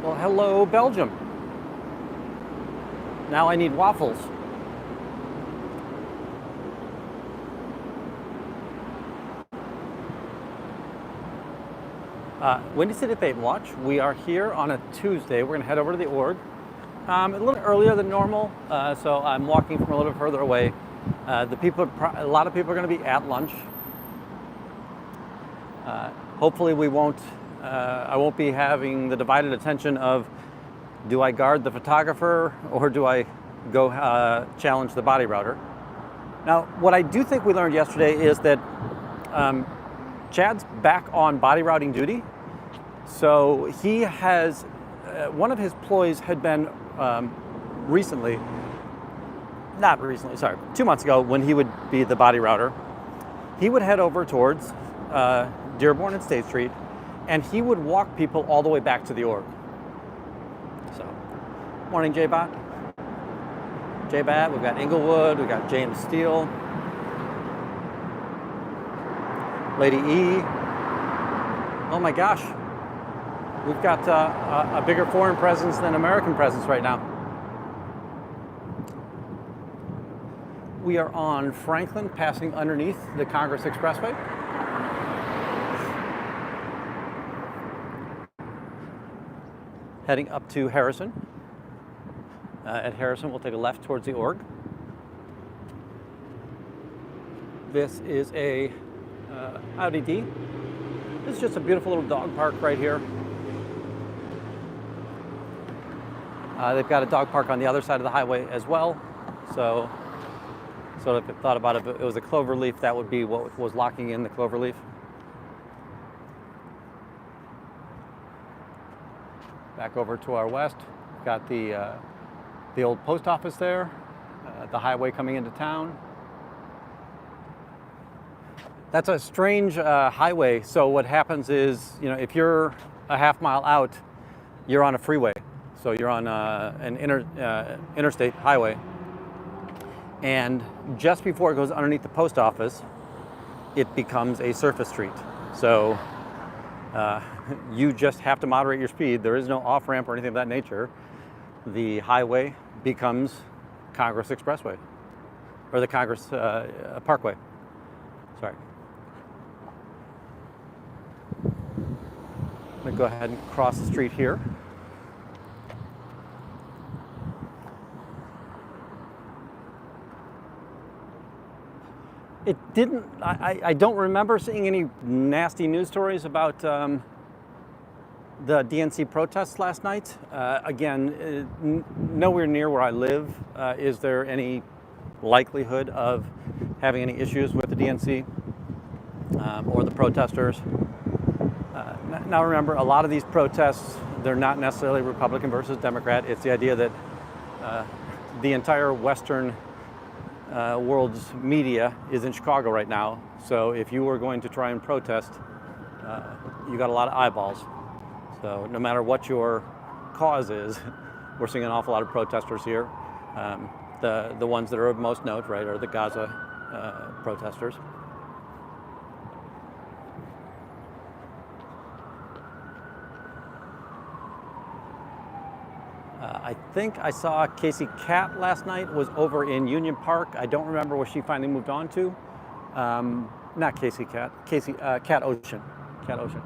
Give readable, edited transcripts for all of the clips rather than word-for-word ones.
Well, hello, Belgium. Now I need waffles. Windy City Thetan Watch. We are here on a Tuesday. We're going to head over to the org a little earlier than normal, so I'm walking from a little further away. A lot of people are going to be at lunch. Hopefully, I won't be having the divided attention of, do I guard the photographer or do I go challenge the body router? Now, what I do think we learned yesterday is that Chad's back on body routing duty. So he has, one of his ploys had been 2 months ago when he would be the body router. He would head over towards Dearborn and State Street, and he would walk people all the way back to the org. So, morning, J-Bot. J-Bat, we've got Inglewood, we've got James Steele, Lady E. Oh my gosh, we've got a bigger foreign presence than American presence right now. We are on Franklin, passing underneath the Congress Expressway. Heading up to Harrison. At Harrison, we'll take a left towards the org. This is a Audi D. This is just a beautiful little dog park right here. They've got a dog park on the other side of the highway as well. So if I thought about it, if it was a clover leaf, that would be what was locking in the clover leaf. Back over to our west, we've got the old post office there, the highway coming into town. That's a strange highway. So what happens is, if you're a half mile out, you're on a freeway. So you're on an interstate highway. And just before it goes underneath the post office, it becomes a surface street. So you just have to moderate your speed. There is no off-ramp or anything of that nature. The highway becomes Congress Expressway, or the Congress Parkway. Sorry. I'm going to go ahead and cross the street here. It didn't, I don't remember seeing any nasty news stories about the DNC protests last night. Again, nowhere near where I live is there any likelihood of having any issues with the DNC or the protesters. Now remember, a lot of these protests, they're not necessarily Republican versus Democrat. It's the idea that the entire Western world's media is in Chicago right now. So if you were going to try and protest, you got a lot of eyeballs. So no matter what your cause is, we're seeing an awful lot of protesters here. The ones that are of most note, right, are the Gaza protesters. I think I saw Casey Cat last night was over in Union Park. I don't remember where she finally moved on to. Not Casey Cat, Cat Ocean. Cat Ocean.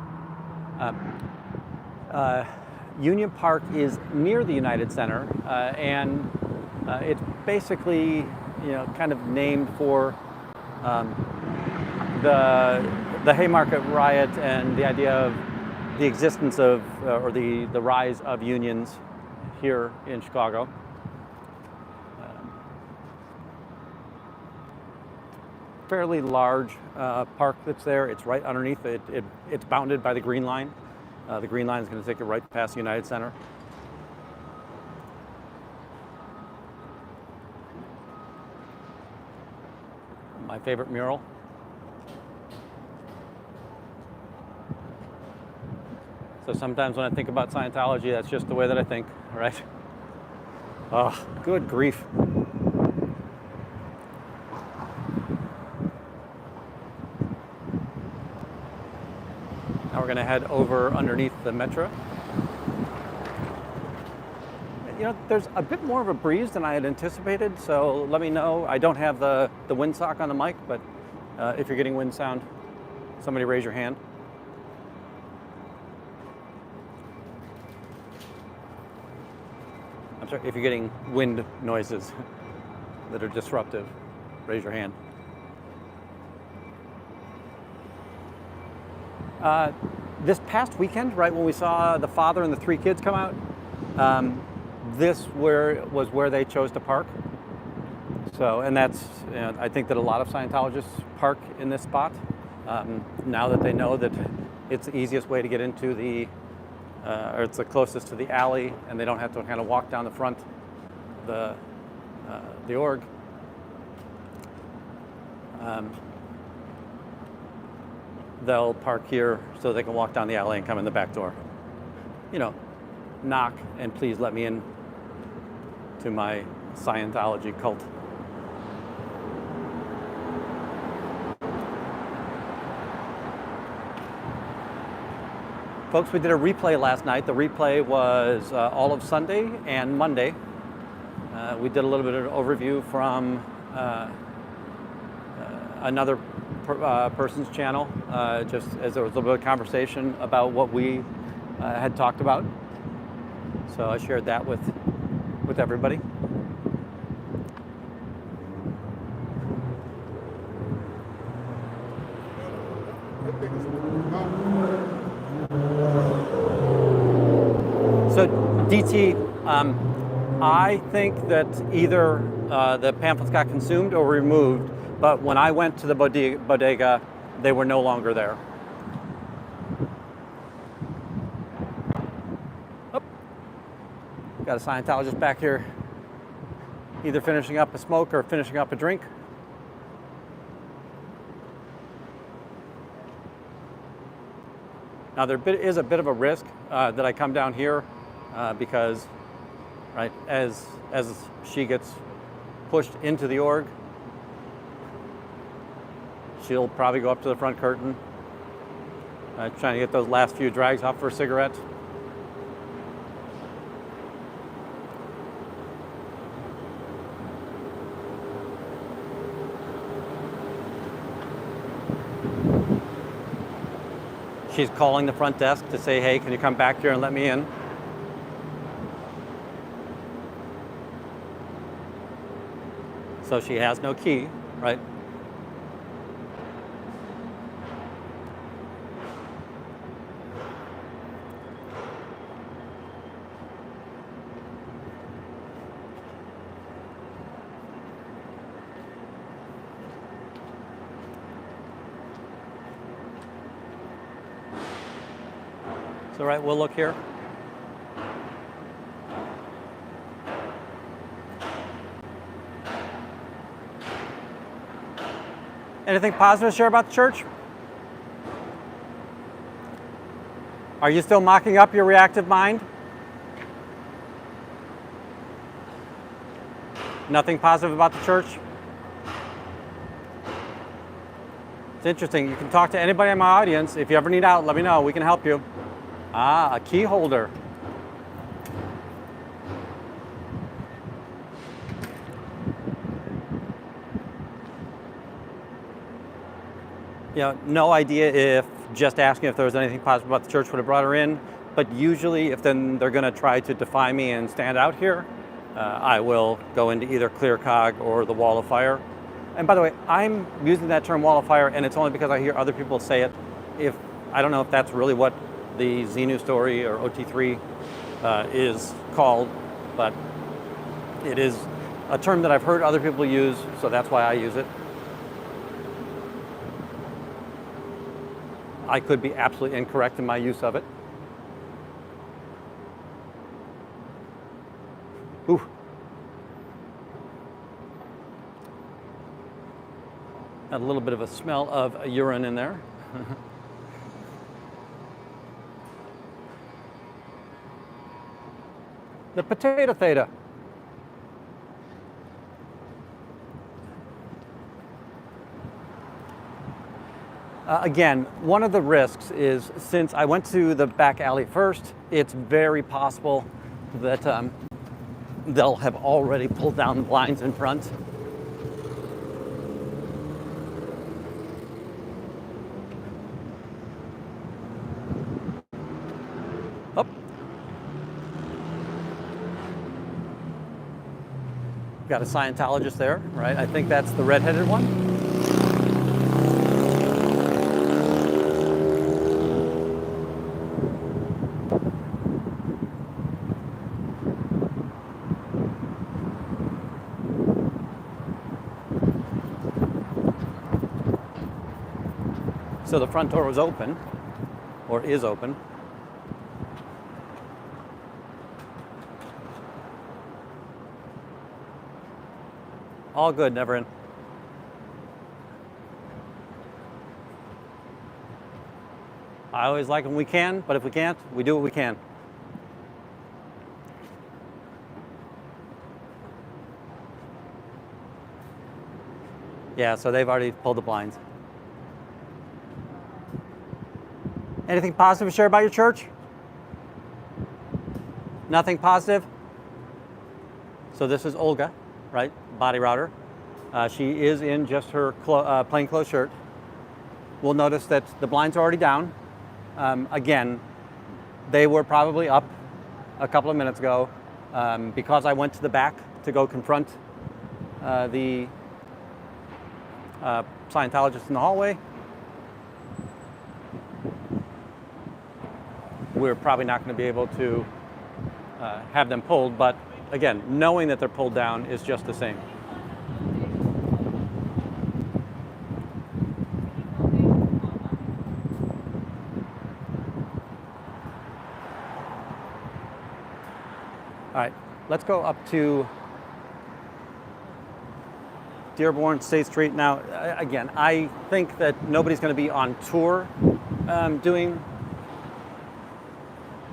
Union Park is near the United Center, and it's basically, kind of named for the Haymarket riot and the idea of the existence of, or the rise of unions here in Chicago. Fairly large park that's there. It's right underneath it. It's bounded by the Green Line. The Green Line is going to take it right past the United Center. My favorite mural. So sometimes when I think about Scientology, that's just the way that I think, right? Oh, good grief. Now we're going to head over underneath the metro. there's a bit more of a breeze than I had anticipated, so let me know. I don't have the windsock on the mic, but if you're getting wind sound, somebody raise your hand. I'm sorry, if you're getting wind noises that are disruptive, raise your hand. This past weekend, right when we saw the father and the 3 kids come out, this was where they chose to park. So, and that's, I think that a lot of Scientologists park in this spot now that they know that it's the easiest way to get into the, or it's the closest to the alley, and they don't have to kind of walk down the front of the org. They'll park here so they can walk down the alley and come in the back door. Knock and please let me in to my Scientology cult. Folks, we did a replay last night. The replay was all of Sunday and Monday. We did a little bit of an overview from another person's channel, just as there was a little bit of conversation about what we had talked about. So I shared that with everybody. So DT, I think that either the pamphlets got consumed or removed, but when I went to the bodega, they were no longer there. Oh. Got a Scientologist back here, either finishing up a smoke or finishing up a drink. Now there is a bit of a risk that I come down here because, right, as she gets pushed into the org, she'll probably go up to the front curtain, trying to get those last few drags off for a cigarette. She's calling the front desk to say, hey, can you come back here and let me in? So she has no key, right? So, right, we'll look here. Anything positive to share about the church? Are you still mocking up your reactive mind? Nothing positive about the church? It's interesting. You can talk to anybody in my audience. If you ever need out, let me know. We can help you. Ah, a key holder. No idea if just asking if there was anything positive about the church would have brought her in, but usually if then they're going to try to defy me and stand out here, I will go into either clear cog or the wall of fire. And by the way, I'm using that term wall of fire, and it's only because I hear other people say it. I don't know if that's really what the Xenu story or OT3 is called, but it is a term that I've heard other people use, so that's why I use it. I could be absolutely incorrect in my use of it. Ooh. Got a little bit of a smell of urine in there. The potato theta. Again, one of the risks is, since I went to the back alley first, it's very possible that they'll have already pulled down the blinds in front. Oh. Got a Scientologist there, right? I think that's the redheaded one. So the front door was open, or is open. All good, never in. I always like when we can, but if we can't, we do what we can. Yeah, so they've already pulled the blinds. Anything positive to share about your church? Nothing positive? So this is Olga, right? Body router. She is in just her plainclothes shirt. We'll notice that the blinds are already down. Again, they were probably up a couple of minutes ago because I went to the back to go confront the Scientologist in the hallway. We're probably not going to be able to have them pulled, but again, knowing that they're pulled down is just the same. All right, let's go up to Dearborn, State Street. Now, again, I think that nobody's going to be on tour doing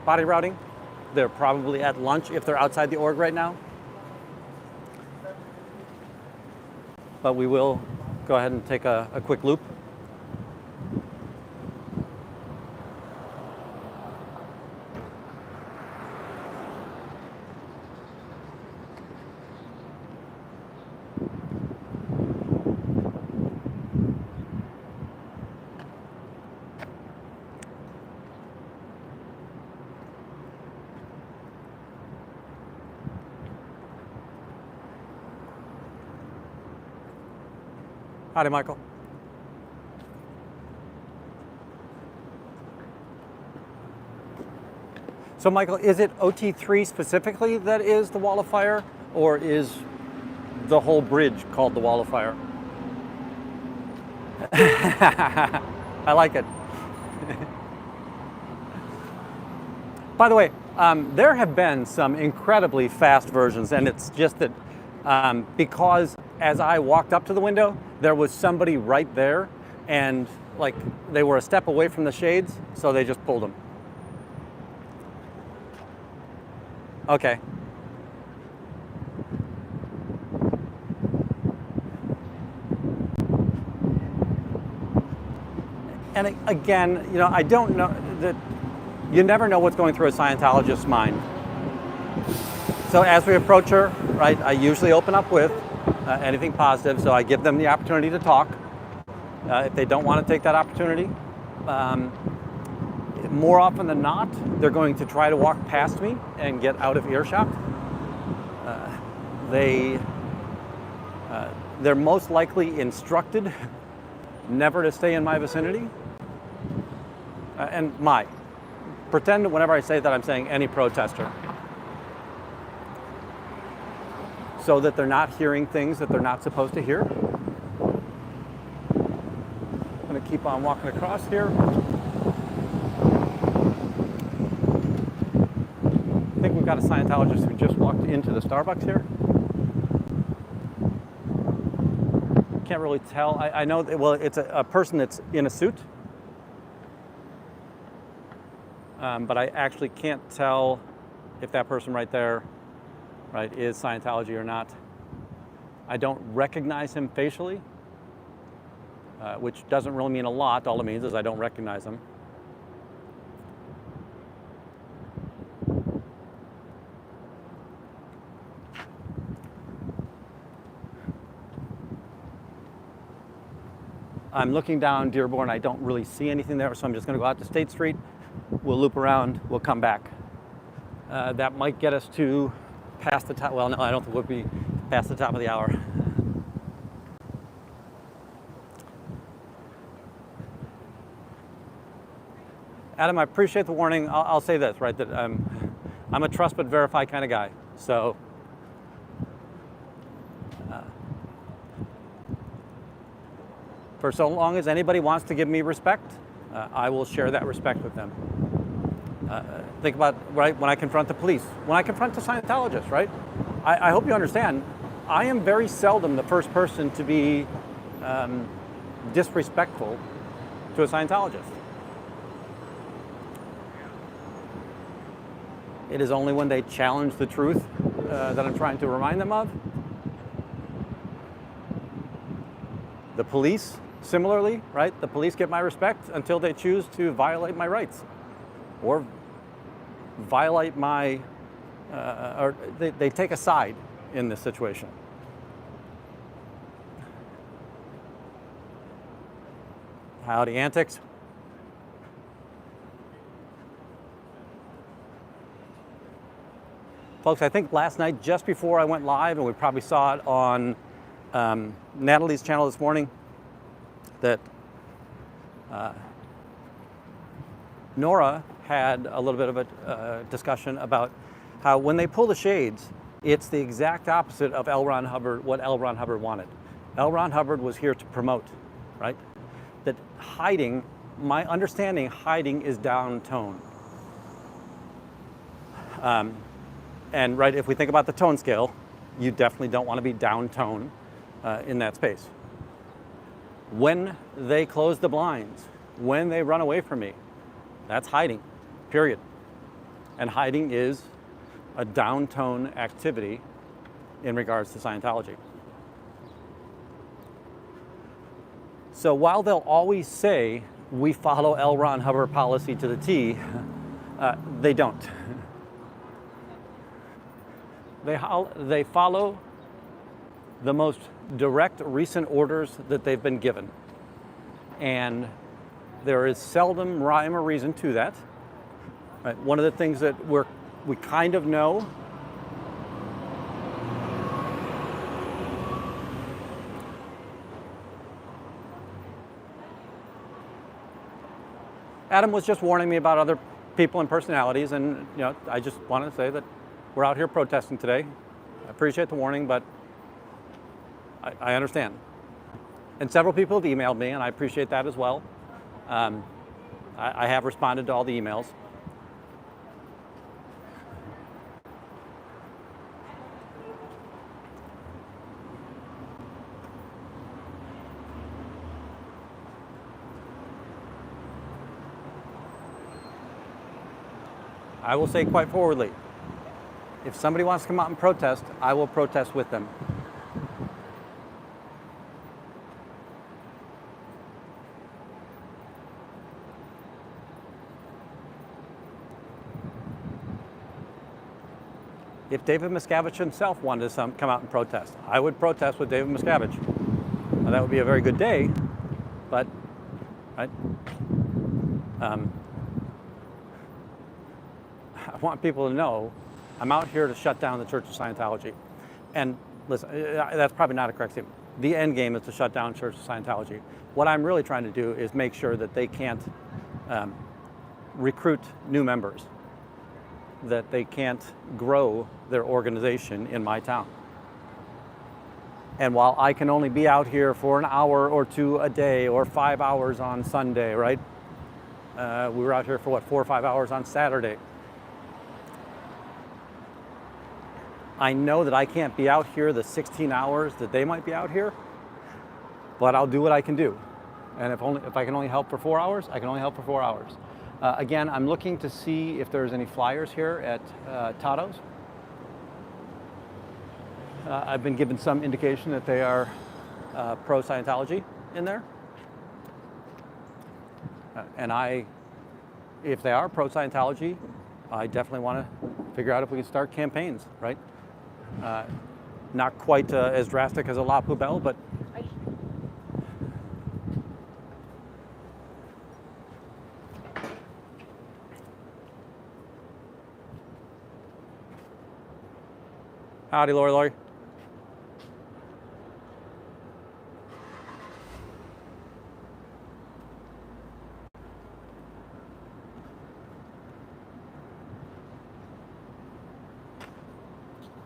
body routing. They're probably at lunch if they're outside the org right now. But we will go ahead and take a quick loop. Howdy, Michael. So, Michael, is it OT3 specifically that is the wall of fire, or is the whole bridge called the wall of fire? I like it. By the way, there have been some incredibly fast versions, and it's just that because as I walked up to the window, there was somebody right there, and like they were a step away from the shades, so they just pulled them. Okay. And again, you know, I don't know that you never know what's going through a Scientologist's mind. So as we approach her, right, I usually open up with anything positive, so I give them the opportunity to talk. If they don't want to take that opportunity, more often than not, they're going to try to walk past me and get out of earshot. They're most likely instructed never to stay in my vicinity. Pretend whenever I say that I'm saying any protester, so that they're not hearing things that they're not supposed to hear. I'm going to keep on walking across here. I think we've got a Scientologist who just walked into the Starbucks here. Can't really tell. I know that, well, it's a person that's in a suit. But I actually can't tell if that person right there, right, is Scientology or not. I don't recognize him facially, which doesn't really mean a lot. All it means is I don't recognize him. I'm looking down Dearborn. I don't really see anything there, so I'm just going to go out to State Street. We'll loop around. We'll come back. That might get us to past the top. Well, no, I don't think we'll be past the top of the hour. Adam, I appreciate the warning. I'll say this, right, that I'm a trust but verify kind of guy. So for so long as anybody wants to give me respect, I will share that respect with them. Think about, right, when I confront the police, when I confront the Scientologists, right? I hope you understand, I am very seldom the first person to be disrespectful to a Scientologist. It is only when they challenge the truth that I'm trying to remind them of. The police, similarly, right? The police get my respect until they choose to violate my rights or violate my, or they take a side in this situation. Howdy, antics. Folks, I think last night, just before I went live, and we probably saw it on Natalie's channel this morning, that Nora had a little bit of a discussion about how when they pull the shades, it's the exact opposite of L. Ron Hubbard, what L. Ron Hubbard wanted. L. Ron Hubbard was here to promote, right? That hiding, my understanding, hiding is down tone. And right, if we think about the tone scale, you definitely don't want to be down tone in that space. When they close the blinds, when they run away from me, that's hiding, period. And hiding is a down tone activity in regards to Scientology. So while they'll always say, we follow L. Ron Hubbard policy to the T, they don't. They follow the most direct recent orders that they've been given. And there is seldom rhyme or reason to that. Right? One of the things that we kind of know Adam was just warning me about other people and personalities, and I just wanted to say that we're out here protesting today. I appreciate the warning, but I understand. And several people have emailed me, and I appreciate that as well. I have responded to all the emails. I will say quite forwardly, if somebody wants to come out and protest, I will protest with them. If David Miscavige himself wanted to come out and protest, I would protest with David Miscavige. Now, that would be a very good day, but right? I want people to know I'm out here to shut down the Church of Scientology. And listen, that's probably not a correct statement. The end game is to shut down Church of Scientology. What I'm really trying to do is make sure that they can't recruit new members, that they can't grow their organization in my town. And while I can only be out here for an hour or two a day or 5 hours on Sunday, right? We were out here for 4 or 5 hours on Saturday. I know that I can't be out here the 16 hours that they might be out here, but I'll do what I can do. And if I can only help for 4 hours, I can only help for 4 hours. Again, I'm looking to see if there's any flyers here at Tato's. I've been given some indication that they are pro-Scientology in there. And if they are pro-Scientology, I definitely want to figure out if we can start campaigns, right? Not quite as drastic as a La Poubelle, but Howdy, Lori.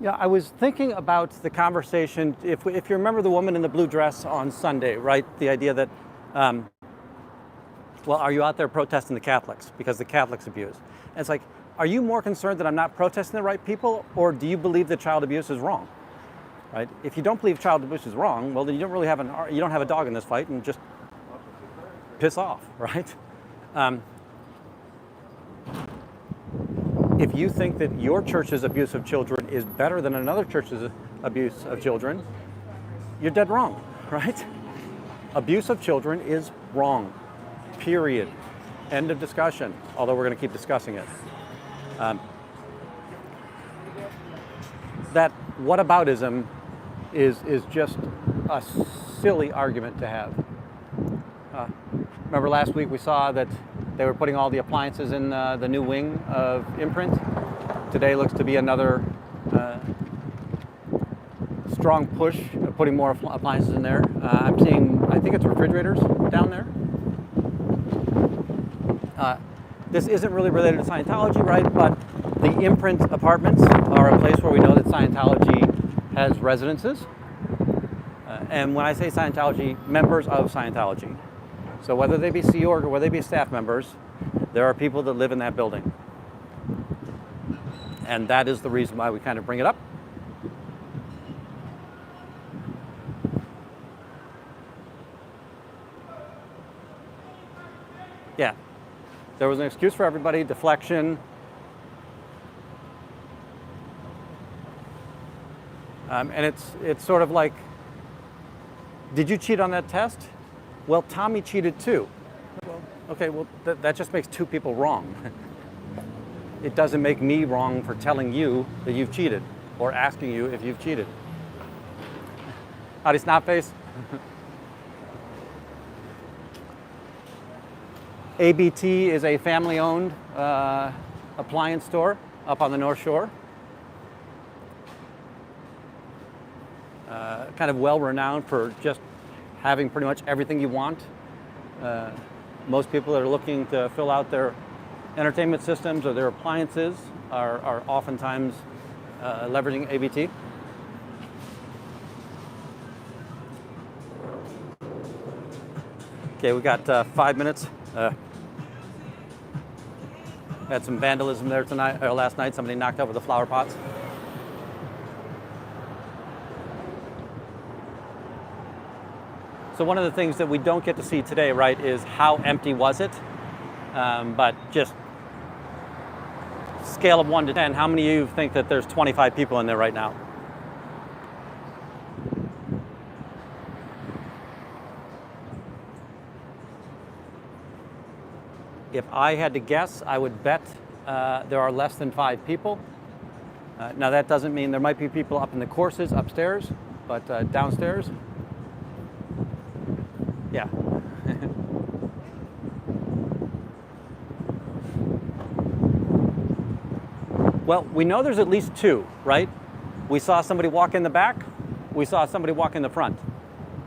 Yeah, I was thinking about the conversation, if you remember the woman in the blue dress on Sunday, right? The idea that, well, are you out there protesting the Catholics because the Catholics abuse? And it's like, are you more concerned that I'm not protesting the right people, or do you believe that child abuse is wrong? Right? If you don't believe child abuse is wrong, well, then you don't really have you don't have a dog in this fight, and just piss off, right? If you think that your church's abuse of children is better than another church's abuse of children, you're dead wrong, right? Abuse of children is wrong, period. End of discussion, although we're going to keep discussing it. That whataboutism is just a silly argument to have. Remember last week we saw that they were putting all the appliances in the new wing of Imprint. Today looks to be another strong push of putting more appliances in there. I'm seeing, I think it's refrigerators down there. This isn't really related to Scientology, right? But the Imprint apartments are a place where we know that Scientology has residences. And when I say Scientology, members of Scientology. So whether they be Sea Org or whether they be staff members, there are people that live in that building. And that is the reason why we kind of bring it up. Yeah, there was an excuse for everybody, deflection. And it's sort of like, did you cheat on that test? Well, Tommy cheated too. Well, okay, well, that just makes two people wrong. It doesn't make me wrong for telling you that you've cheated or asking you if you've cheated. Howdy, Snotface. ABT is a family-owned appliance store up on the North Shore. Kind of well-renowned for just having pretty much everything you want. Most people that are looking to fill out their entertainment systems or their appliances are oftentimes leveraging ABT. Okay, we got 5 minutes. Had some vandalism there tonight or last night. Somebody knocked over the flower pots. So one of the things that we don't get to see today, right, is how empty was it? But just scale of 1 to 10, how many of you think that there's 25 people in there right now? If I had to guess, I would bet there are less than 5 people. Now that doesn't mean there might be people up in the courses upstairs, but downstairs, yeah. Well, we know there's at least 2, right? We saw somebody walk in the back. We saw somebody walk in the front.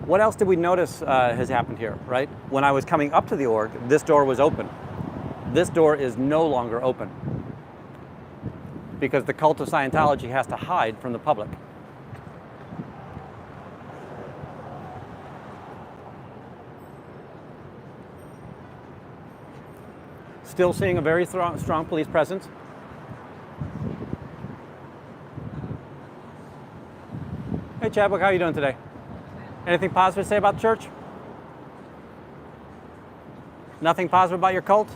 What else did we notice has happened here, right? When I was coming up to the org, this door was open. This door is no longer open because the cult of Scientology has to hide from the public. Still seeing a very strong police presence. Hey Chadwick, how are you doing today? Anything positive to say about the church? Nothing positive about your cult?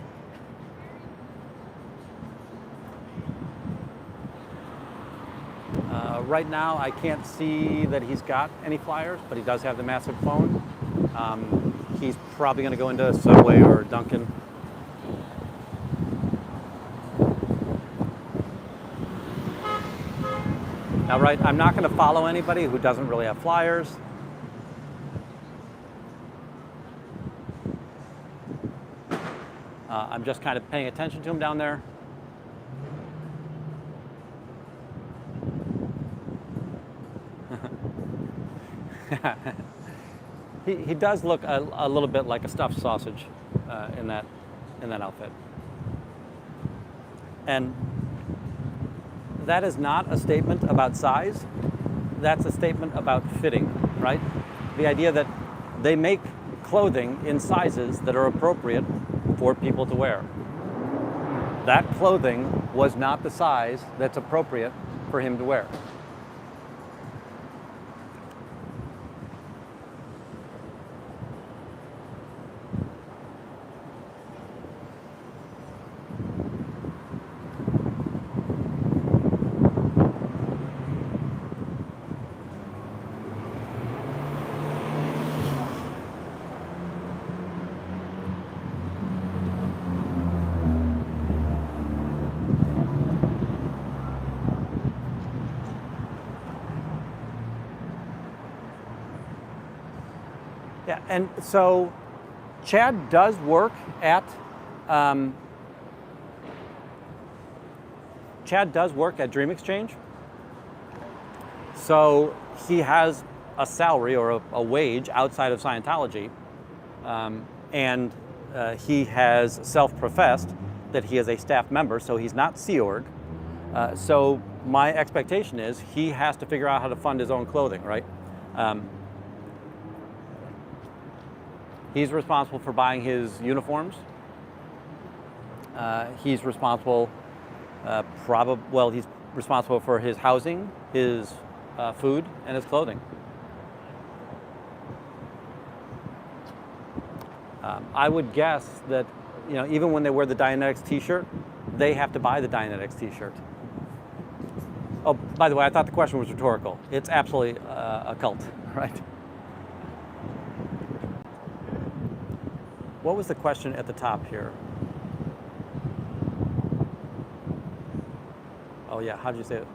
Right now, I can't see that he's got any flyers, but he does have the massive phone. He's probably going to go into Subway or Dunkin'. Now, right, I'm not going to follow anybody who doesn't really have flyers. I'm just kind of paying attention to him down there. He does look a little bit like a stuffed sausage in that outfit. And that is not a statement about size. That's a statement about fitting, right? The idea that they make clothing in sizes that are appropriate for people to wear. That clothing was not the size that's appropriate for him to wear. Yeah, and so Chad does work at Dream Exchange. So he has a salary or a wage outside of Scientology, and he has self-professed that he is a staff member, so he's not Sea Org. So my expectation is he has to figure out how to fund his own clothing, right? He's responsible for buying his uniforms. He's responsible, he's responsible for his housing, his food, and his clothing. I would guess that, even when they wear the Dianetics T-shirt, they have to buy the Dianetics T-shirt. Oh, by the way, I thought the question was rhetorical. It's absolutely a cult, right? What was the question at the top here? Oh yeah, how did you say it?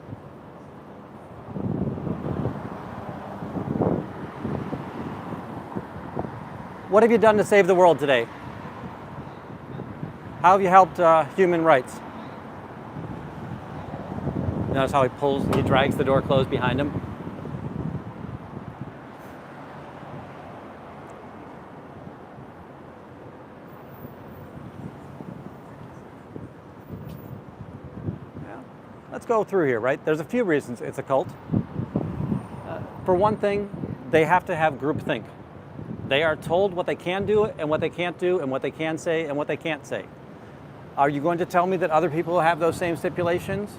What have you done to save the world today? How have you helped human rights? Notice how he drags the door closed behind him? Let's go through here, right? There's a few reasons it's a cult. For one thing, they have to have groupthink. They are told what they can do and what they can't do and what they can say and what they can't say. Are you going to tell me that other people have those same stipulations?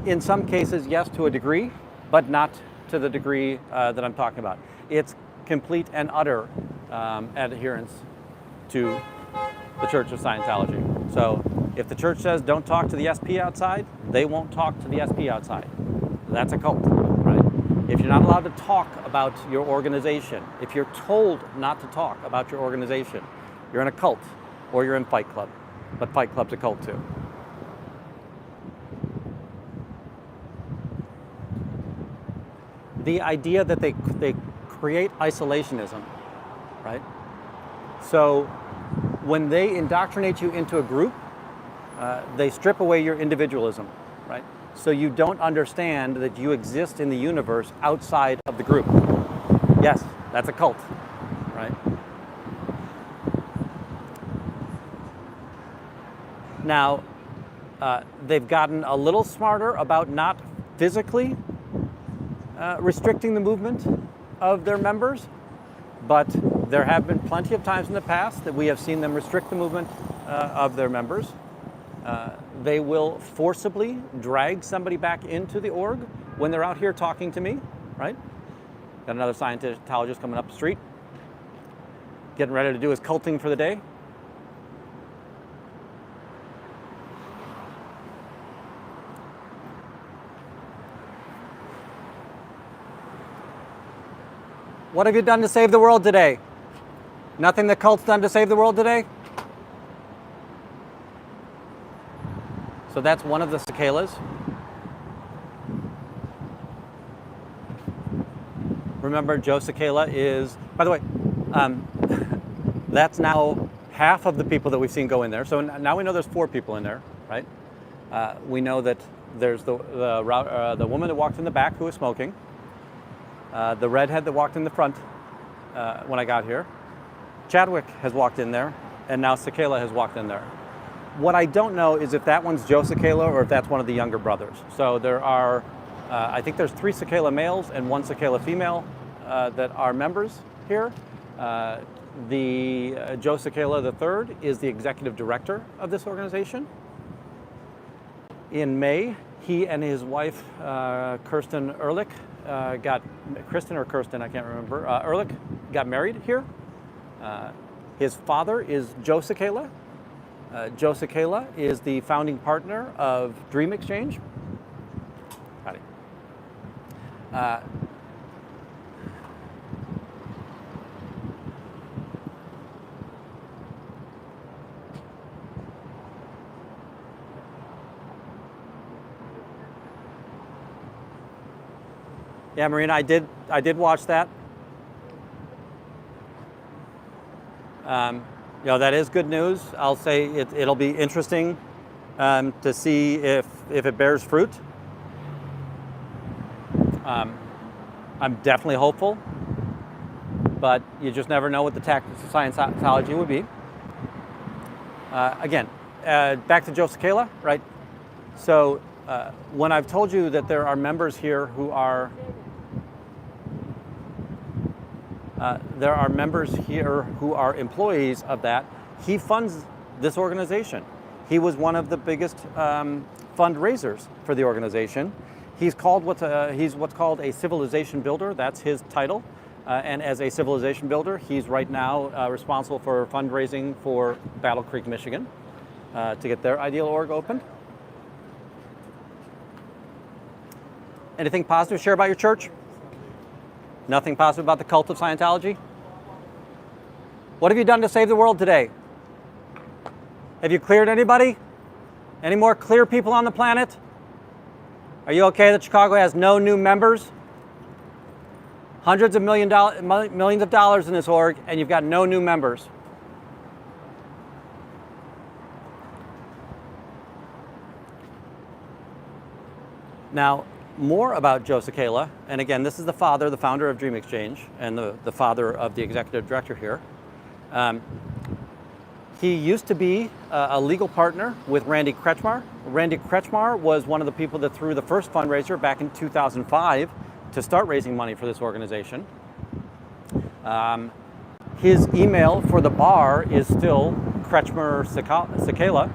In some cases, yes, to a degree, but not to the degree that I'm talking about. It's complete and utter adherence to the Church of Scientology. So if the church says don't talk to the SP outside, they won't talk to the SP outside. That's a cult, right? If you're not allowed to talk about your organization, if you're told not to talk about your organization, you're in a cult or you're in Fight Club. But Fight Club's a cult too. The idea that they create isolationism, right? So when they indoctrinate you into a group, they strip away your individualism, right? So you don't understand that you exist in the universe outside of the group. Yes, that's a cult, right? Now, they've gotten a little smarter about not physically restricting the movement of their members, but there have been plenty of times in the past that we have seen them restrict the movement of their members. They will forcibly drag somebody back into the org when they're out here talking to me, right? Got another Scientologist coming up the street, getting ready to do his culting for the day. What have you done to save the world today? Nothing the cult's done to save the world today? So that's one of the Cecalas. Remember, Joe Cecala is, by the way, that's now half of the people that we've seen go in there. So now we know there's 4 people in there, right? We know that there's the woman that walked in the back who was smoking. the redhead that walked in the front when I got here. Chadwick has walked in there, and now Cecala has walked in there. What I don't know is if that one's Joe Cecala or if that's one of the younger brothers. So there are, I think there's 3 Cecala males and 1 Cecala female that are members here. Joe Cecala III is the executive director of this organization. In May, he and his wife, Kirsten Ehrlich, Kirsten, I can't remember, Ehrlich got married here. His father is Joe Cecala. Joe Cecala is the founding partner of Dream Exchange. Howdy. Yeah, Marina, I did watch that. That is good news. I'll say it'll be interesting to see if it bears fruit. I'm definitely hopeful, but you just never know what the tactics of Scientology would be. Again, back to Joe Cecala, right? So when I've told you that there are members here who are employees of that, he funds this organization. He was one of the biggest fundraisers for the organization. He's what's called a civilization builder. That's his title. And as a civilization builder, he's right now responsible for fundraising for Battle Creek, Michigan, to get their ideal org opened. Anything positive to share about your church? Nothing positive about the cult of Scientology? What have you done to save the world today? Have you cleared anybody? Any more clear people on the planet? Are you okay that Chicago has no new members? Hundreds of millions of dollars in this org, and you've got no new members. Now, more about Joe Cecala, and again, this is the founder of Dream Exchange, and the father of the executive director here. He used to be a legal partner with Randy Kretschmar. Randy Kretschmar was one of the people that threw the first fundraiser back in 2005 to start raising money for this organization. His email for the bar is still Kretschmar Cecala.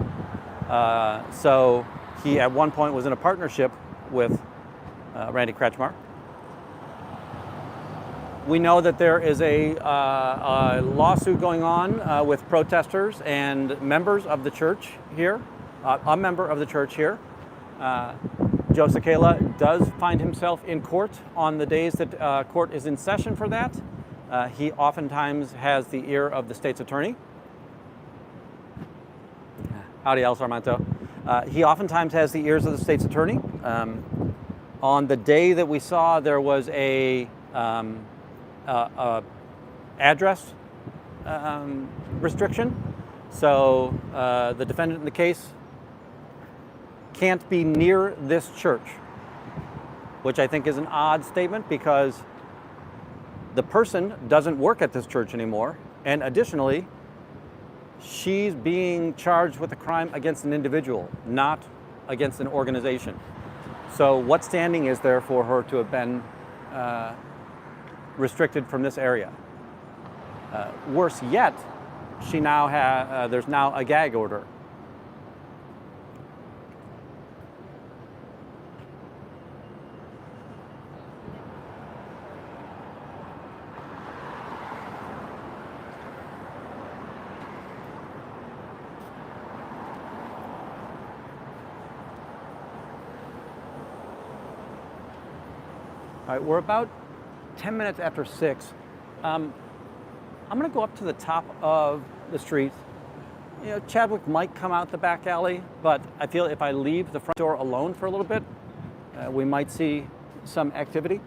So he at one point was in a partnership with Randy Kretschmar. We know that there is a lawsuit going on with protesters and members of the church here, a member of the church here. Joe Cecala does find himself in court on the days that court is in session for that. He oftentimes has the ear of the state's attorney. Howdy, El Sarmento. He oftentimes has the ears of the state's attorney. On the day that we saw, there was a address restriction. So the defendant in the case can't be near this church, which I think is an odd statement because the person doesn't work at this church anymore. And additionally, she's being charged with a crime against an individual, not against an organization. So what standing is there for her to have been restricted from this area? Worse yet, she now there's now a gag order. All right, we're about 10 minutes after 6. I'm going to go up to the top of the street. You know, Chadwick might come out the back alley, but I feel if I leave the front door alone for a little bit, we might see some activity.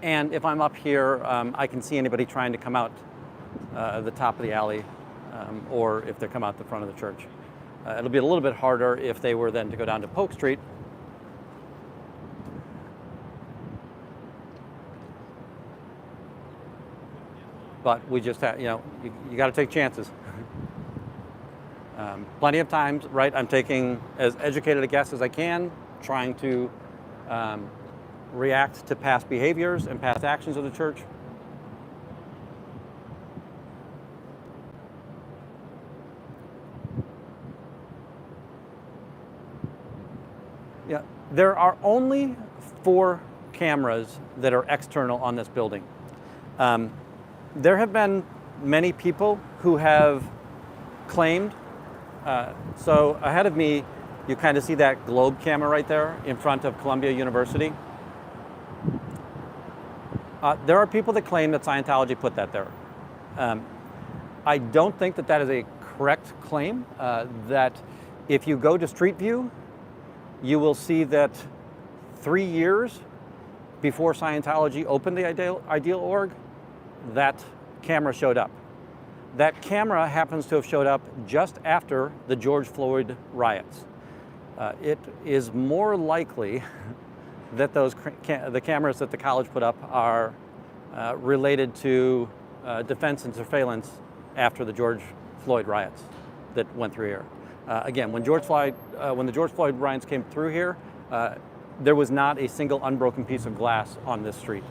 And if I'm up here, I can see anybody trying to come out the top of the alley, or if they come out the front of the church. It'll be a little bit harder if they were then to go down to Polk Street. but we just have, you got to take chances. Plenty of times, right, I'm taking as educated a guess as I can, trying to react to past behaviors and past actions of the church. Yeah, there are only 4 cameras that are external on this building. There have been many people who have claimed, so ahead of me, you kind of see that globe camera right there in front of Columbia University. There are people that claim that Scientology put that there. I don't think that that is a correct claim, that if you go to Street View, you will see that 3 years before Scientology opened the Ideal Org, that camera showed up. That camera happens to have showed up just after the George Floyd riots. It is more likely that the cameras that the college put up are related to defense and surveillance after the George Floyd riots that went through here. Again, when the George Floyd riots came through here, there was not a single unbroken piece of glass on this street.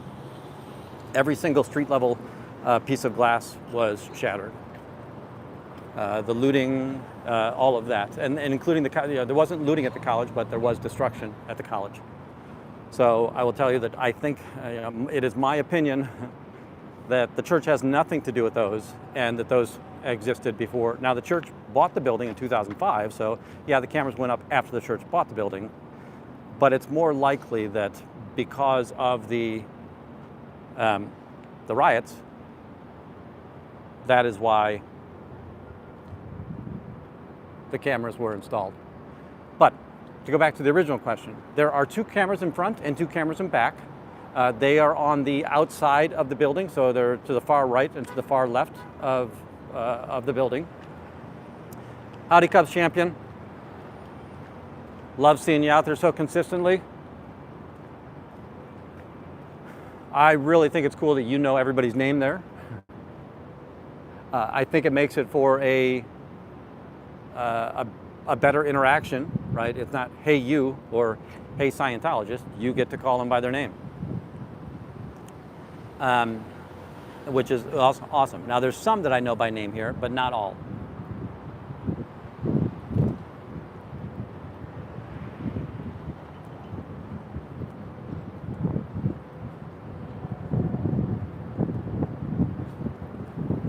Every single street level piece of glass was shattered. The looting, all of that, and including there wasn't looting at the college, but there was destruction at the college. So I will tell you that I think it is my opinion that the church has nothing to do with those, and that those existed before. Now the church bought the building in 2005, so yeah, the cameras went up after the church bought the building, but it's more likely that because of the riots, that is why the cameras were installed. But to go back to the original question, there are 2 cameras in front and 2 cameras in back. They are on the outside of the building, so they're to the far right and to the far left of the building. Howdy, Cubs champion. Love seeing you out there so consistently. I really think it's cool that you know everybody's name there. I think it makes it for a better interaction, right? It's not, hey you, or hey Scientologist. You get to call them by their name. Which is awesome. Now there's some that I know by name here, but not all.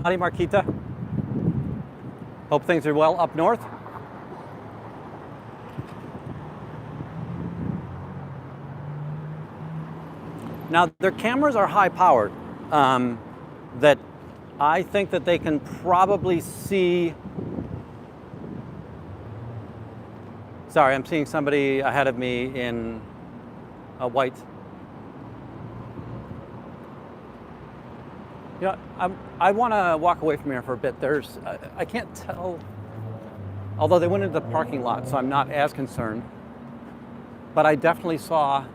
Howdy, Marquita. Hope things are well up north. Now, their cameras are high powered, that I think that they can probably see. Sorry, I'm seeing somebody ahead of me in a white. You know, I want to walk away from here for a bit. I can't tell, although they went into the parking lot, so I'm not as concerned. But I definitely saw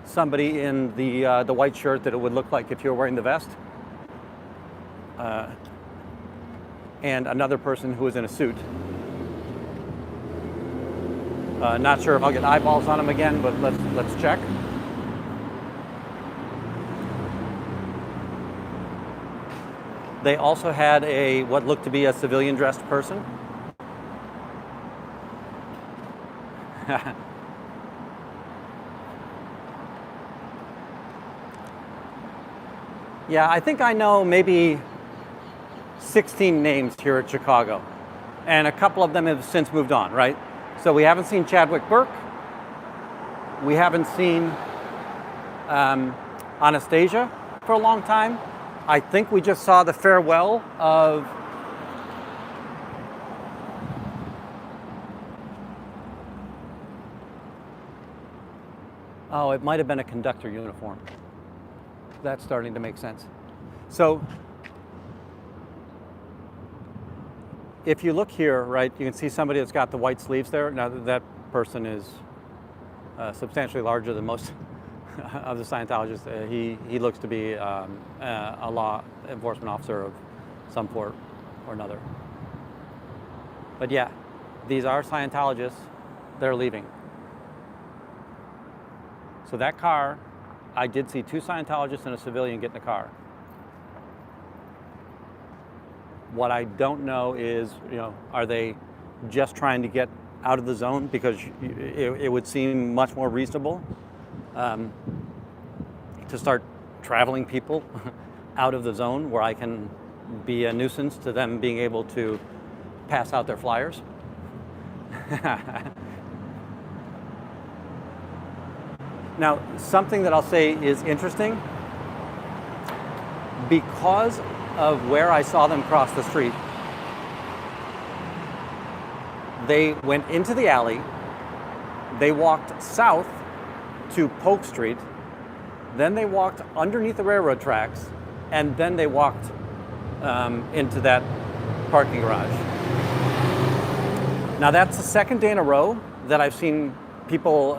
somebody in the white shirt that it would look like if you were wearing the vest, and another person who was in a suit. Not sure if I'll get eyeballs on him again, but let's check. They also had what looked to be a civilian dressed person. Yeah, I think I know maybe 16 names here at Chicago, and a couple of them have since moved on, right? So we haven't seen Chadwick Burke. We haven't seen Anastasia for a long time. I think we just saw the farewell of it might have been a conductor uniform. That's starting to make sense. So if you look here, right, you can see somebody that's got the white sleeves there. Now that person is substantially larger than most of the Scientologists. He looks to be a law enforcement officer of some sort or another. But yeah, these are Scientologists. They're leaving. So that car, I did see 2 Scientologists and a civilian get in the car. What I don't know is, are they just trying to get out of the zone? Because it would seem much more reasonable to start traveling people out of the zone where I can be a nuisance to them being able to pass out their flyers. Now, something that I'll say is interesting, because of where I saw them cross the street, they went into the alley, they walked south to Polk Street, then they walked underneath the railroad tracks, and then they walked into that parking garage. Now that's the second day in a row that I've seen people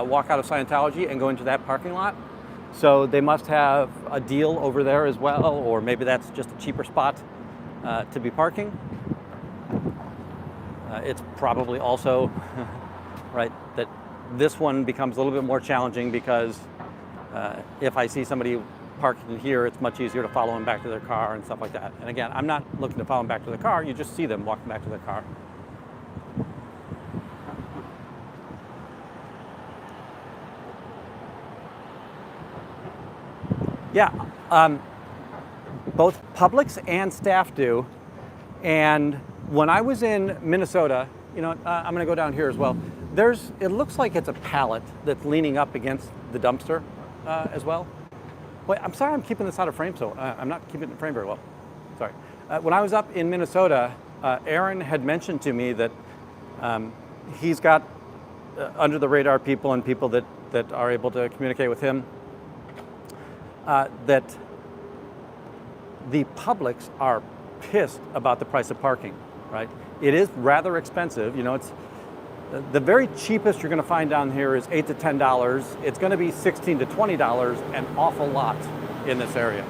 walk out of Scientology and go into that parking lot. So they must have a deal over there as well, or maybe that's just a cheaper spot to be parking. It's probably also right that this one becomes a little bit more challenging because if I see somebody parking here, it's much easier to follow them back to their car and stuff like that. And again, I'm not looking to follow them back to the car, you just see them walking back to their car. Yeah, both publics and staff do. And when I was in Minnesota, I'm going to go down here as well. It looks like it's a pallet that's leaning up against the dumpster as well. Wait, I'm sorry I'm keeping this out of frame, so I'm not keeping it in frame very well. Sorry. When I was up in Minnesota, Aaron had mentioned to me that he's got under the radar people and people that are able to communicate with him, that the publics are pissed about the price of parking, right? It is rather expensive. It's the very cheapest you're going to find down here is $8 to $10. It's going to be $16 to $20 an awful lot in this area.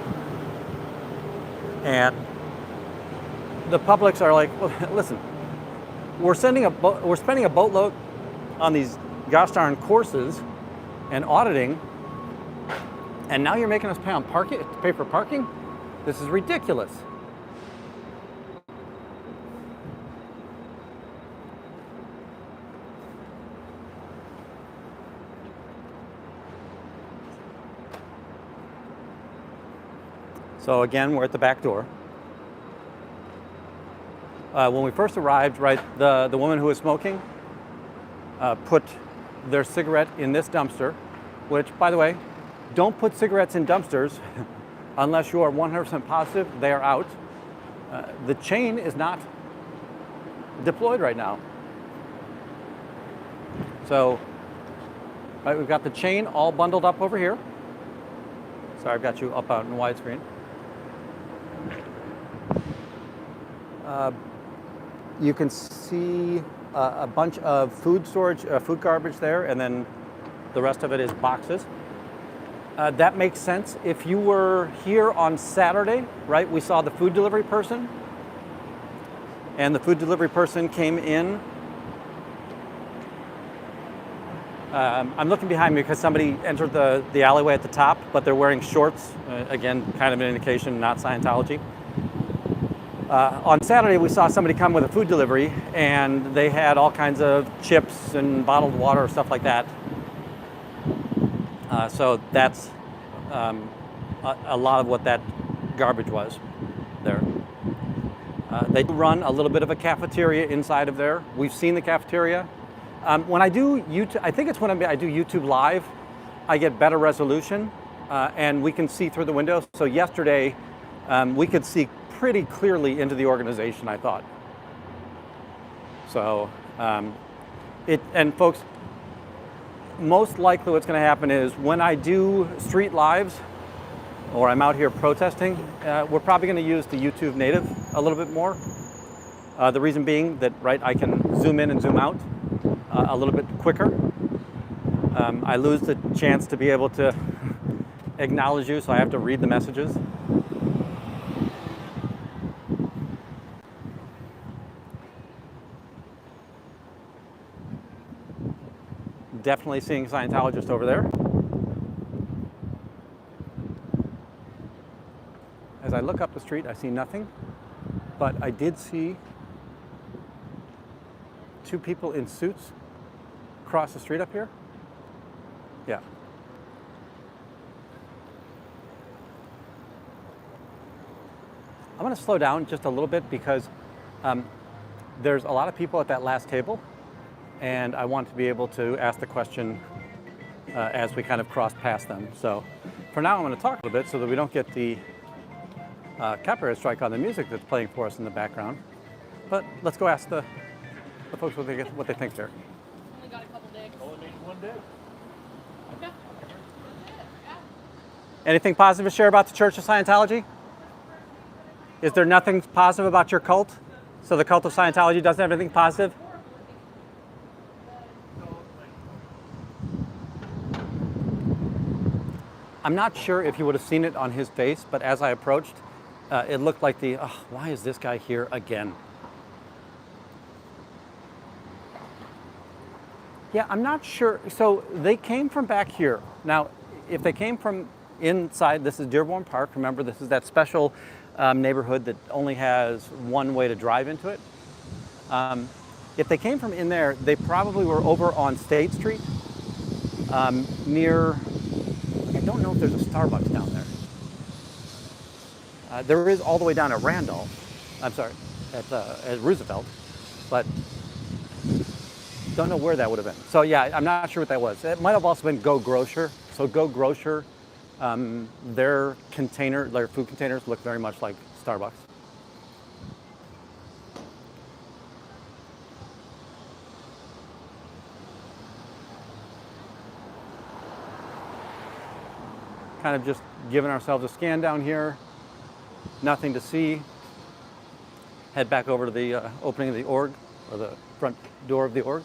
And the publics are like, well, listen, we're spending a boatload on these gosh darn courses and auditing, and now you're making us pay for parking? This is ridiculous. So again, we're at the back door. When we first arrived, right, the woman who was smoking put their cigarette in this dumpster, which, by the way, don't put cigarettes in dumpsters unless you are 100% positive they are out. The chain is not deployed right now. So, right, we've got the chain all bundled up over here. Sorry, I've got you up out in widescreen. You can see a bunch of food storage, food garbage there, and then the rest of it is boxes. That makes sense. If you were here on Saturday, right, we saw the food delivery person, and the food delivery person came in. I'm looking behind me because somebody entered the alleyway at the top, but they're wearing shorts. Again, kind of an indication, not Scientology. On Saturday, we saw somebody come with a food delivery, and they had all kinds of chips and bottled water, stuff like that. So that's a lot of what that garbage was there. They run a little bit of a cafeteria inside of there. We've seen the cafeteria. When I do YouTube, I think it's when I do YouTube Live, I get better resolution, and we can see through the windows. So yesterday, we could see pretty clearly into the organization, I thought. So, and folks, most likely what's going to happen is when I do street lives, or I'm out here protesting, we're probably going to use the YouTube native a little bit more. The reason being that, right, I can zoom in and zoom out a little bit quicker. I lose the chance to be able to acknowledge you, so I have to read the messages. Definitely seeing Scientologist over there. As I look up the street, I see nothing, but I did see 2 people in suits cross the street up here. Yeah. I'm going to slow down just a little bit because there's a lot of people at that last table, and I want to be able to ask the question as we kind of cross past them. So for now, I'm going to talk a little bit so that we don't get the copyright strike on the music that's playing for us in the background. But let's go ask the folks what they think there. Only got a couple digs. Only made 1 dig. Okay. Anything positive to share about the Church of Scientology? Is there nothing positive about your cult? So the cult of Scientology doesn't have anything positive? I'm not sure if you would have seen it on his face, but as I approached, it looked like why is this guy here again? Yeah, I'm not sure. So they came from back here. Now, if they came from inside, this is Dearborn Park. Remember, this is that special neighborhood that only has one way to drive into it. If they came from in there, they probably were over on State Street near, I don't know if there's a Starbucks down there. There is all the way down at Randolph. I'm sorry, at Roosevelt, but don't know where that would have been. So yeah, I'm not sure what that was. It might have also been Go Grocer. So Go Grocer, their food containers look very much like Starbucks. Kind of just giving ourselves a scan down here. Nothing to see. Head back over to the opening of the org, or the front door of the org.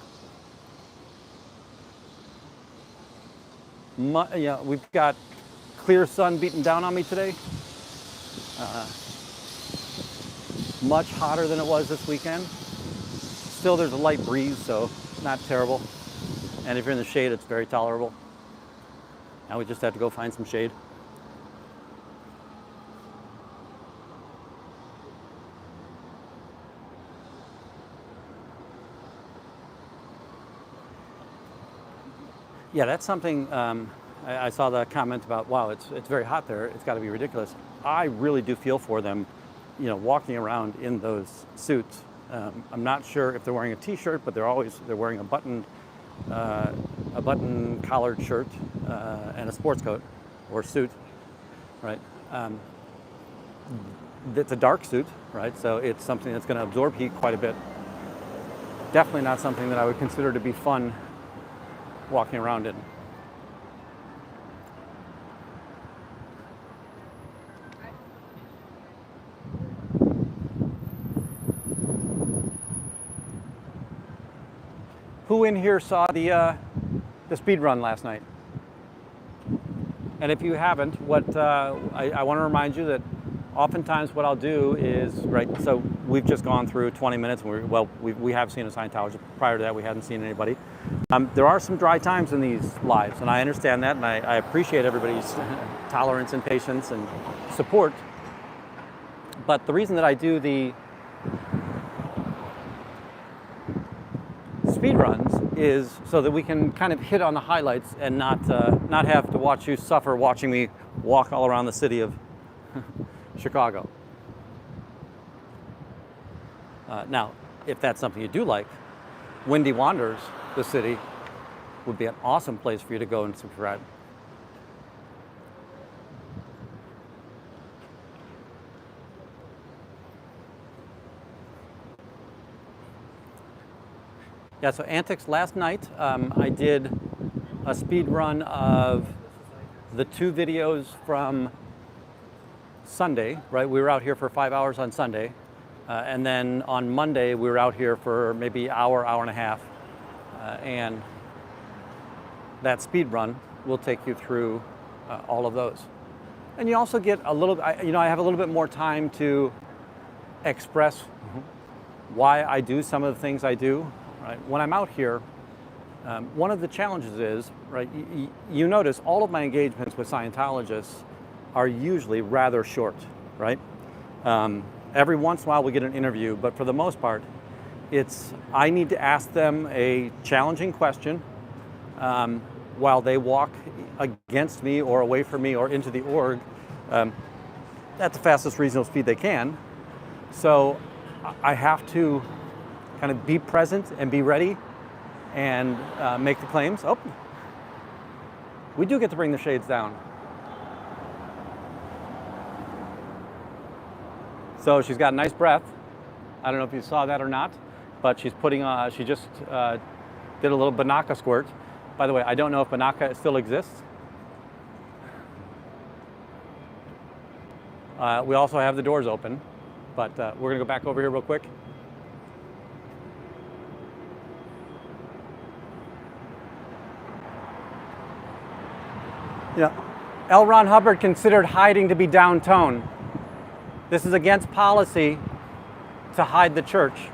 We've got clear sun beating down on me today. Much hotter than it was this weekend. Still, there's a light breeze, so not terrible. And if you're in the shade, it's very tolerable. Now we just have to go find some shade. Yeah, that's something, I saw the comment about, wow, it's very hot there, it's got to be ridiculous. I really do feel for them, walking around in those suits. I'm not sure if they're wearing a t-shirt, but they're wearing a button collared shirt and a sports coat or suit, right? It's a dark suit, right? So it's something that's going to absorb heat quite a bit. Definitely not something that I would consider to be fun walking around in. Who in here saw the speed run last night? And if you haven't, I want to remind you that oftentimes what I'll do is, so we've just gone through 20 minutes, and we have seen a Scientologist. Prior to that, we hadn't seen anybody. There are some dry times in these lives, and I understand that, and I appreciate everybody's tolerance and patience and support. But the reason that I do the speed runs is so that we can kind of hit on the highlights and not have to watch you suffer watching me walk all around the city of Chicago. Now, if that's something you do like, Windy Wanders, the city, would be an awesome place for you to go and subscribe. Yeah, so antics last night, I did a speed run of the 2 videos from Sunday, right? We were out here for 5 hours on Sunday. And then on Monday, we were out here for maybe hour and a half. And that speed run will take you through all of those. And you also get a little, I have a little bit more time to express why I do some of the things I do. Right? When I'm out here, one of the challenges is, right, you notice all of my engagements with Scientologists are usually rather short, right? Every once in a while we get an interview, but for the most part, I need to ask them a challenging question while they walk against me or away from me or into the org at the fastest reasonable speed they can. So I have to kind of be present and be ready and make the claims. Oh, we do get to bring the shades down. So she's got nice breath. I don't know if you saw that or not, but she's putting she just did a little Banaka squirt. By the way, I don't know if Banaka still exists. We also have the doors open, but we're gonna go back over here real quick. L. Ron Hubbard considered hiding to be down-tone. This is against policy to hide the church.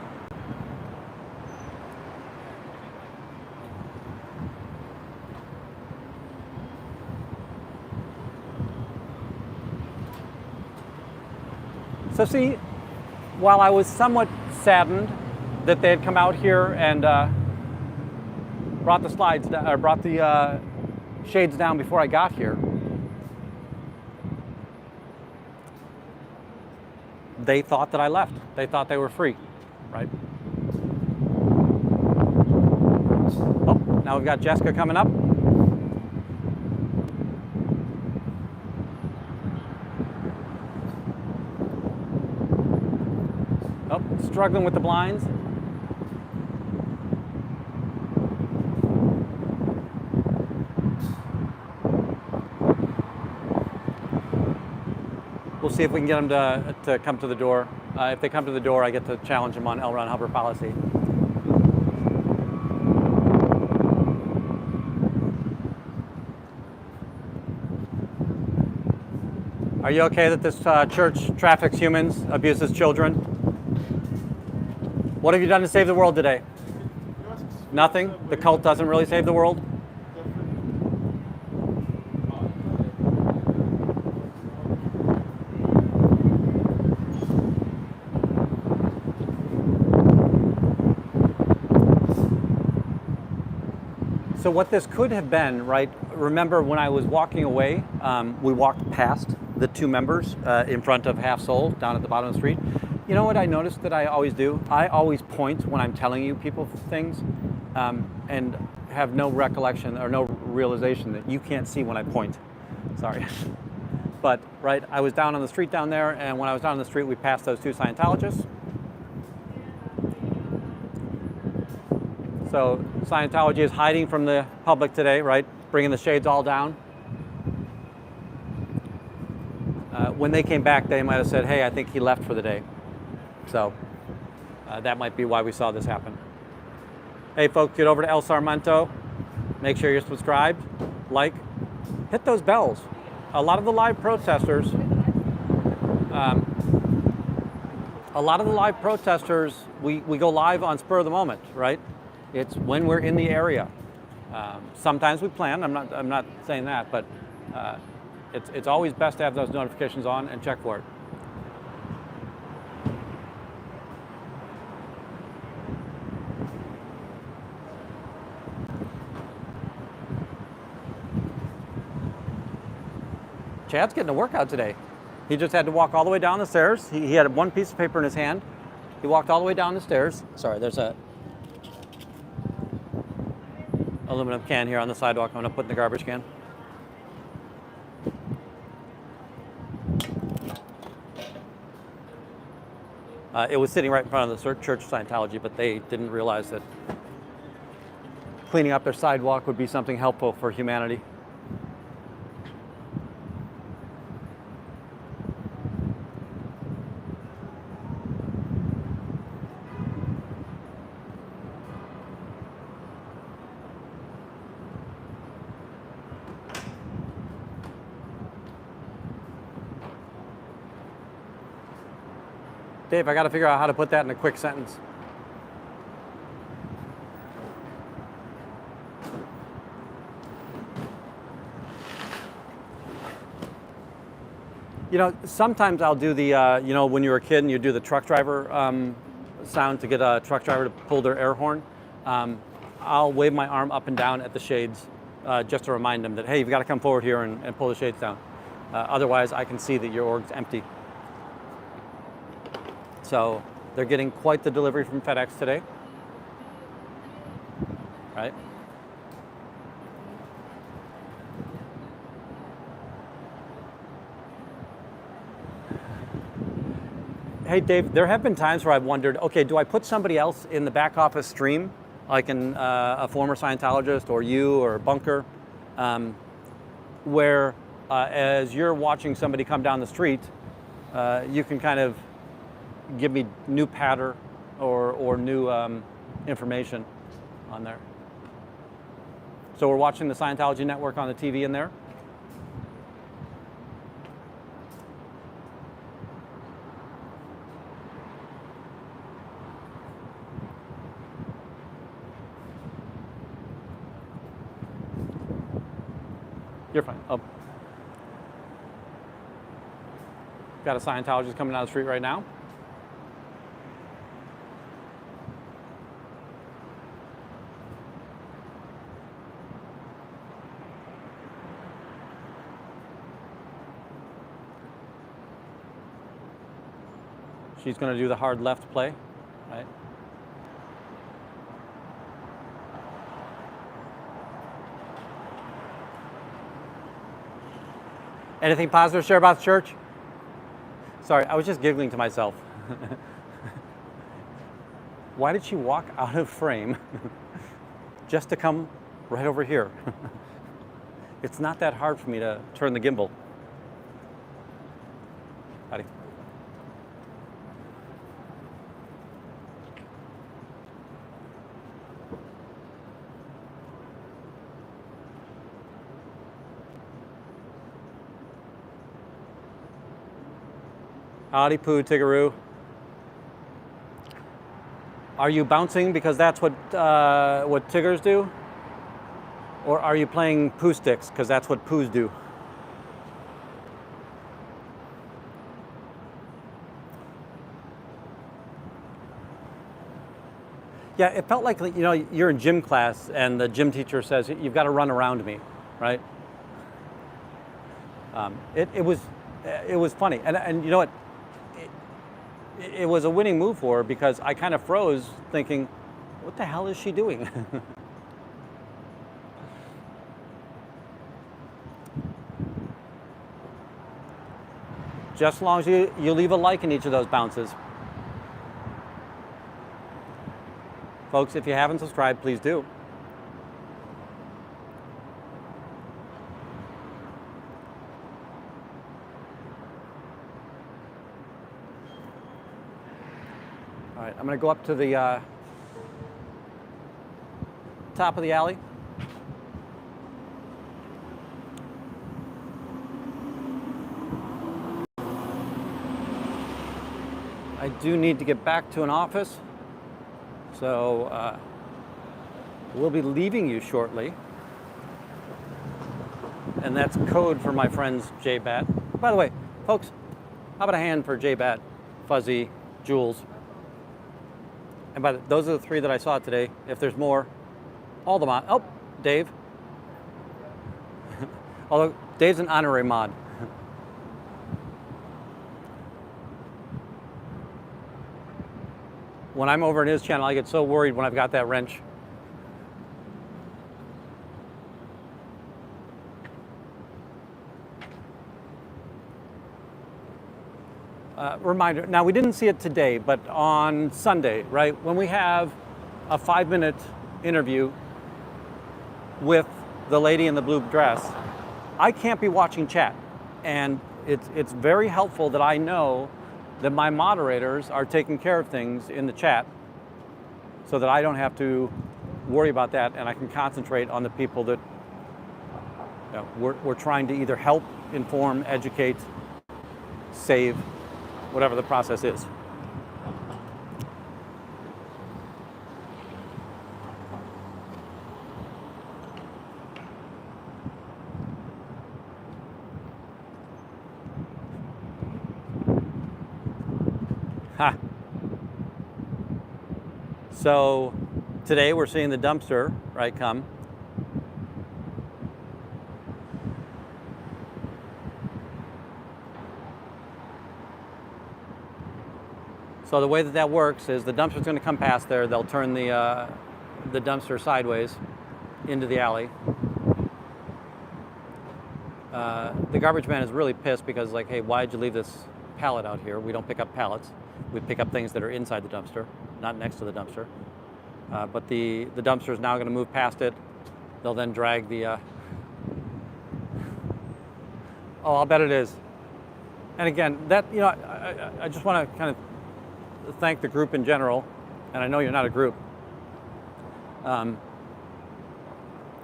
So see, while I was somewhat saddened that they had come out here and brought the shades down before I got here, they thought that I left. They thought they were free, right? Oh, now we've got Jessica coming up. Oh, struggling with the blinds. We'll see if we can get them to come to the door. If they come to the door, I get to challenge them on L. Ron Hubbard policy. Are you okay that this church traffics humans, abuses children? What have you done to save the world today? Nothing? The cult doesn't really save the world? So what this could have been, right? Remember when I was walking away, we walked past the two members in front of Half Soul down at the bottom of the street. You know what I noticed that I always do? I always point when I'm telling you people things and have no recollection or no realization that you can't see when I point. Sorry. But, right, I was down on the street down there, and when I was down on the street, we passed those two Scientologists. So Scientology is hiding from the public today, right? Bringing the shades all down. When they came back, they might have said, hey, I think he left for the day. So that might be why we saw this happen. Hey folks, get over to El Sarmiento. Make sure you're subscribed, like, hit those bells. A lot of the live protesters, we go live on spur of the moment, right? It's when we're in the area. Sometimes we plan. I'm not saying that, but it's always best to have those notifications on and check for it. Chad's getting a workout today. He just had to walk all the way down the stairs. He had one piece of paper in his hand. He walked all the way down the stairs. Sorry, there's a aluminum can here on the sidewalk. I'm going to put in the garbage can. It was sitting right in front of the Church of Scientology, but they didn't realize that cleaning up their sidewalk would be something helpful for humanity. Dave, I got to figure out how to put that in a quick sentence. You know, sometimes I'll do the, you know, when you were a kid and you do the truck driver sound to get a truck driver to pull their air horn. I'll wave my arm up and down at the shades just to remind them that, hey, you've got to come forward here and pull the shades down. Otherwise, I can see that your org's empty. So they're getting quite the delivery from FedEx today, right? Hey, Dave, there have been times where I've wondered, okay, do I put somebody else in the back office stream, like a former Scientologist or you or Bunker, where as you're watching somebody come down the street, you can kind of give me new patter or new information on there. So we're watching the Scientology network on the TV in there. You're fine. Oh. Got a Scientologist coming down the street right now. She's going to do the hard left play, right? Anything positive to share about the church? Sorry, I was just giggling to myself. Why did she walk out of frame just to come right over here? It's not that hard for me to turn the gimbal. Howdy. Howdy poo, Tigaroo. Are you bouncing because that's what Tigers do? Or are you playing poo sticks because that's what poos do? Yeah, it felt like, you know, you're in gym class and the gym teacher says, you've got to run around me, right? It was funny. And you know what? It was a winning move for her because I kind of froze thinking, what the hell is she doing? Just as long as you leave a like in each of those bounces. Folks, if you haven't subscribed, please do. All right, I'm going to go up to the top of the alley. I do need to get back to an office, so we'll be leaving you shortly. And that's code for my friends J-Bat. By the way, folks, how about a hand for J-Bat, Fuzzy, Jules? And those are the three that I saw today. If there's more, all the mod. Oh, Dave. Although Dave's an honorary mod. When I'm over in his channel, I get so worried when I've got that wrench. Reminder, now we didn't see it today, but on Sunday, right, when we have a 5-minute interview with the lady in the blue dress, I can't be watching chat. And it's very helpful that I know that my moderators are taking care of things in the chat so that I don't have to worry about that and I can concentrate on the people that we're trying to either help, inform, educate, save, whatever the process is. Ha. So today we're seeing the dumpster, right, come. So the way that works is the dumpster's going to come past there. They'll turn the dumpster sideways into the alley. The garbage man is really pissed because, like, hey, why'd you leave this pallet out here? We don't pick up pallets. We pick up things that are inside the dumpster, not next to the dumpster. But the dumpster is now going to move past it. They'll then drag the... Oh, I'll bet it is. And again, that, you know, I just want to kind of thank the group in general, and I know you're not a group.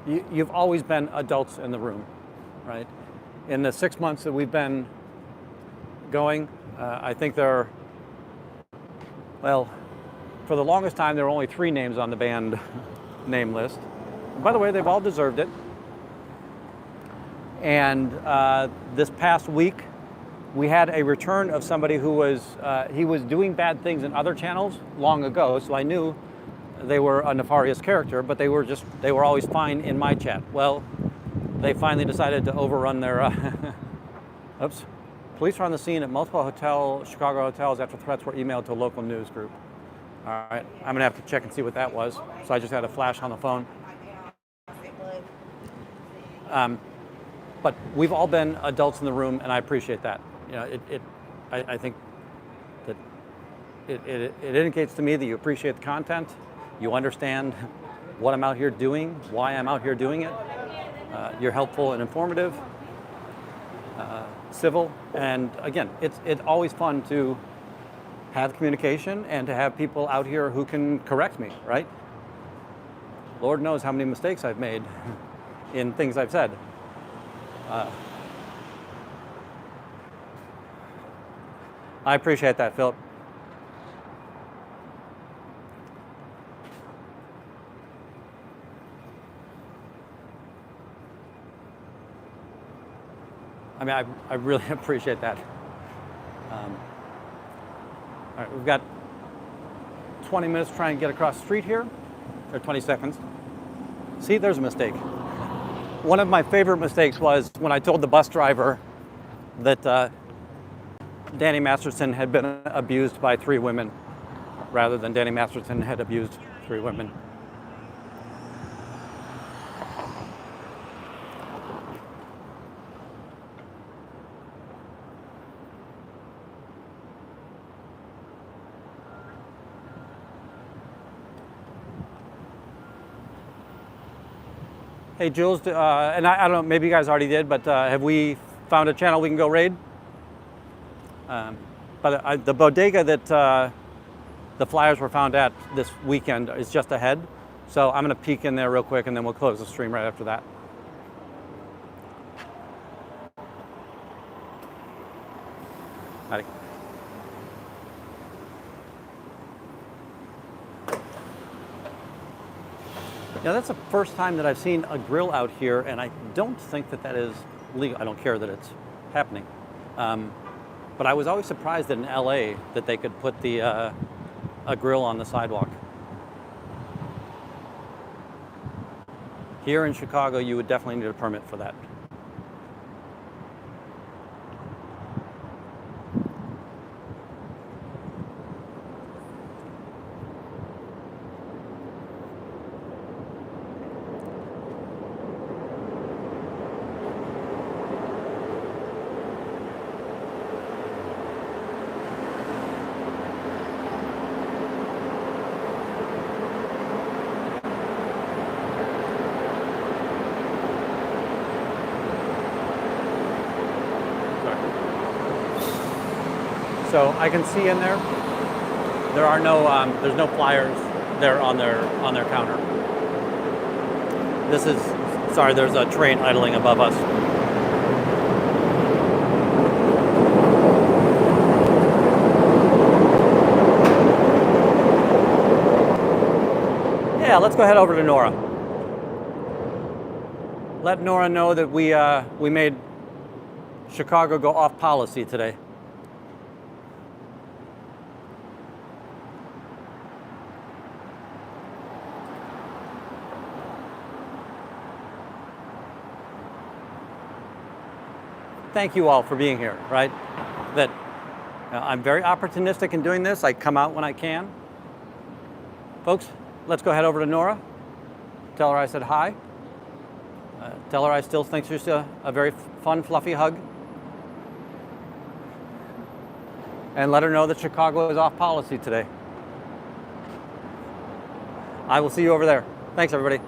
You've always been adults in the room, right? In the 6 months that we've been going, I think there are, well, for the longest time there were only 3 names on the band name list. And by the way, they've all deserved it. And this past week, we had a return of somebody who was, he was doing bad things in other channels long ago, so I knew they were a nefarious character, but they were always fine in my chat. Well, they finally decided to overrun their, oops. Police are on the scene at multiple Chicago hotels after threats were emailed to a local news group. All right, I'm gonna have to check and see what that was. So I just had a flash on the phone. But we've all been adults in the room, and I appreciate that. You know, I think that it indicates to me that you appreciate the content, you understand what I'm out here doing, why I'm out here doing it. You're helpful and informative, civil, and again, it's always fun to have communication and to have people out here who can correct me, right? Lord knows how many mistakes I've made in things I've said. I appreciate that, Philip. I mean, I really appreciate that. All right, we've got 20 minutes to try and get across the street here, or 20 seconds. See, there's a mistake. One of my favorite mistakes was when I told the bus driver that Danny Masterson had been abused by 3 women, rather than Danny Masterson had abused 3 women. Hey, Jules, and I don't know, maybe you guys already did, but have we found a channel we can go raid? But the bodega that the flyers were found at this weekend is just ahead. So I'm going to peek in there real quick, and then we'll close the stream right after that. Howdy. Now, that's the first time that I've seen a grill out here, and I don't think that is legal. I don't care that it's happening. But I was always surprised that in LA that they could put a grill on the sidewalk. Here in Chicago, you would definitely need a permit for that. So I can see in there, there are no, there's no flyers there on their counter. This is, sorry, there's a train idling above us. Yeah, let's go head over to Nora. Let Nora know that we made Chicago go off policy today. thank you all for being here, right? That I'm very opportunistic in doing this. I come out when I can. Folks, let's go head over to Nora. Tell her I said hi. Tell her I still think she's a very fun, fluffy hug. And let her know that Chicago is off policy today. I will see you over there. Thanks, everybody.